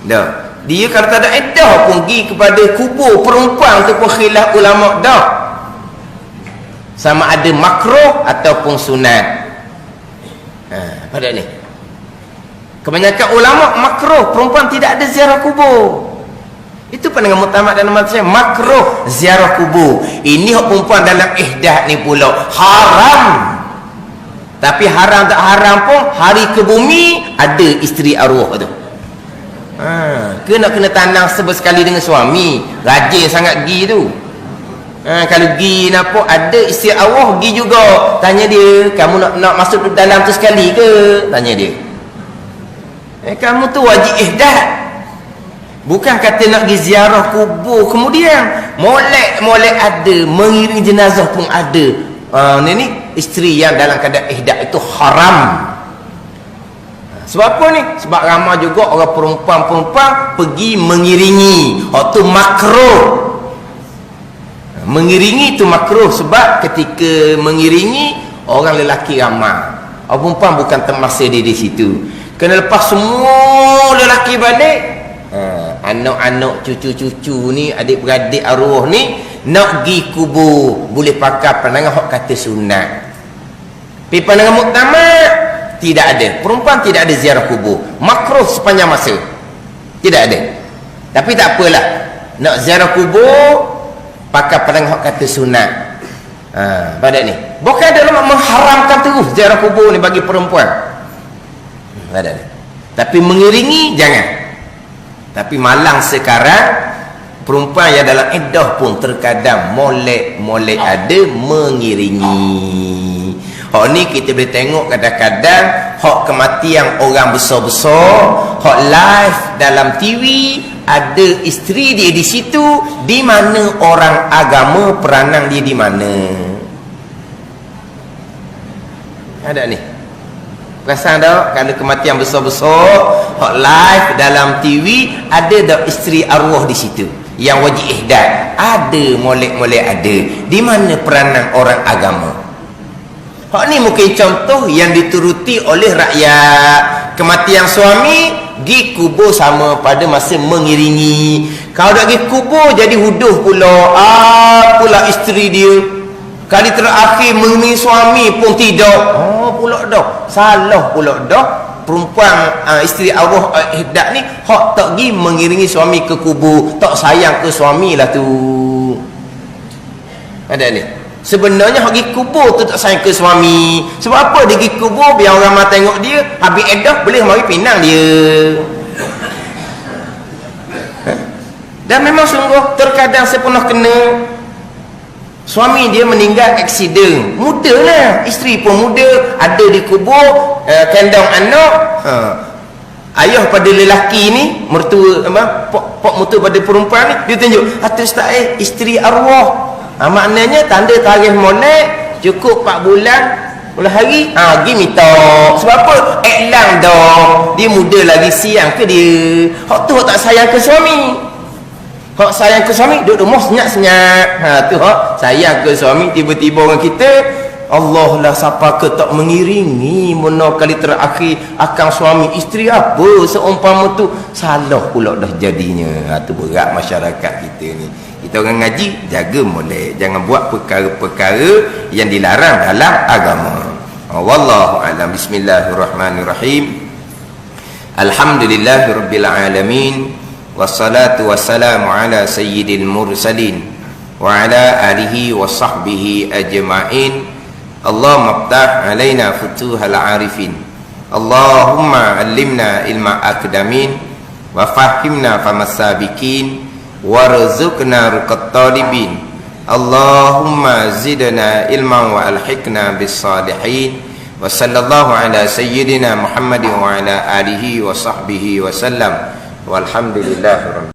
Dah. Dia kalau tak ada iddah pun pergi kepada kubur perempuan tu pun khilaf ulama dah. Sama ada makruh ataupun sunat. Pada ni. Kebanyakan ulama makruh perempuan tidak ada ziarah kubur. Itu pandangan mutamak dan mazhab makruh ziarah kubur. Ini hak perempuan dalam ihdah ni pula haram. Tapi haram tak haram pun hari ke bumi ada isteri arwah tu. Kena tanang sekali dengan suami. Rajin sangat pergi tu. Kalau pergi nampak ada isteri arwah, pergi juga. Tanya dia, kamu nak masuk dalam tu sekali ke? Tanya dia. Kamu tu wajib ihdah. Bukan kata nak pergi ziarah kubur kemudian molek ada, mengiring jenazah pun ada. Ni isteri yang dalam keadaan ihdah itu haram. Sebab apa ni? Sebab ramai juga orang perempuan pergi mengiringi. Itu makruh. Mengiringi itu makruh. Sebab ketika mengiringi orang lelaki ramai. Orang perempuan bukan termasa dia di situ. Kena lepas semua lelaki balik. Anak-anak, cucu-cucu ni, adik-beradik arwah ni nak pergi kubur, boleh pakai pandangan hak kata sunat. Tapi pandangan muktamad tidak ada. Perempuan tidak ada ziarah kubur. Makruh sepanjang masa. Tidak ada. Tapi tak apalah. Nak ziarah kubur pakai pandangan hak kata sunat. Pada ni. Bukan ada ulama mengharamkan terus ziarah kubur ni bagi perempuan. Pada ni. Tapi mengiringi jangan. Tapi malang sekarang perempuan yang dalam iddah pun terkadang molek ada mengiringi. Hak ni kita boleh tengok kadang-kadang hak kematian orang besar-besar, hak live dalam TV, ada isteri dia di situ, di mana orang agama peranan dia di mana. Ada ni. Perasan tak kalau kematian besar-besar hak live dalam TV, ada tak isteri arwah di situ yang wajib ihdah? Ada, molek ada. Di mana peranan orang agama? Hak ni mungkin contoh yang dituruti oleh rakyat. Kematian suami di kubur sama pada masa mengiringi. Kalau dah pergi kubur jadi huduh pula. Pula isteri dia kali terakhir mengiringi suami pun tidak. Pula dah salah pula dah. Perempuan isteri arwah ihdah ni hak tak pergi mengiringi suami ke kubur, tak sayang ke suami lah tu. Ada ni. Sebenarnya hak pergi kubur tu tak sayang ke suami. Sebab apa dia pergi kubur? Biar orang ramai tengok dia, habis iddah boleh mari pinang dia. Dan memang sungguh terkadang saya pernah kena. Suami dia meninggal aksiden, muda lah, isteri pun muda, ada di kubur, kandang anak. Ayah pada lelaki ni, mertua pok mertua pada perempuan ni, dia tunjuk atas tak isteri arwah. Maknanya tanda tarikh molek cukup 4 bulan, bulan hari, pergi minta. Sebab apa? Iklan dah, dia muda lagi, siang ke dia. Hak tu hak tak sayang ke suami. Hak sayang ke suami duduk rumah senyap-senyap. Tu hak sayang ke suami, tiba-tiba orang kita Allah lah siapa ke tak mengiringi mana kali terakhir akan suami isteri apa seumpama tu salah pula dah jadinya. Tu berat masyarakat kita ni. Kita orang ngaji jaga molek, jangan buat perkara-perkara yang dilarang dalam agama. Wallahu a'lam. Bismillahirrahmanirrahim. Alhamdulillahirabbil alamin wassalatu wassalamu ala sayyidil mursalin wa ala alihi wa sahbihi ajma'in. Allahumma ftah alaina futuhal arifin. Allahumma allimna ilma akdamin wa fahimna famas sabiqin warzuqna ruqat talibin. Allahumma zidna ilman wa alhiqna bis salihin. Wa sallallahu ala sayyidina Muhammadin wa ala alihi wa sahbihi wa sallam. Walhamdulillah.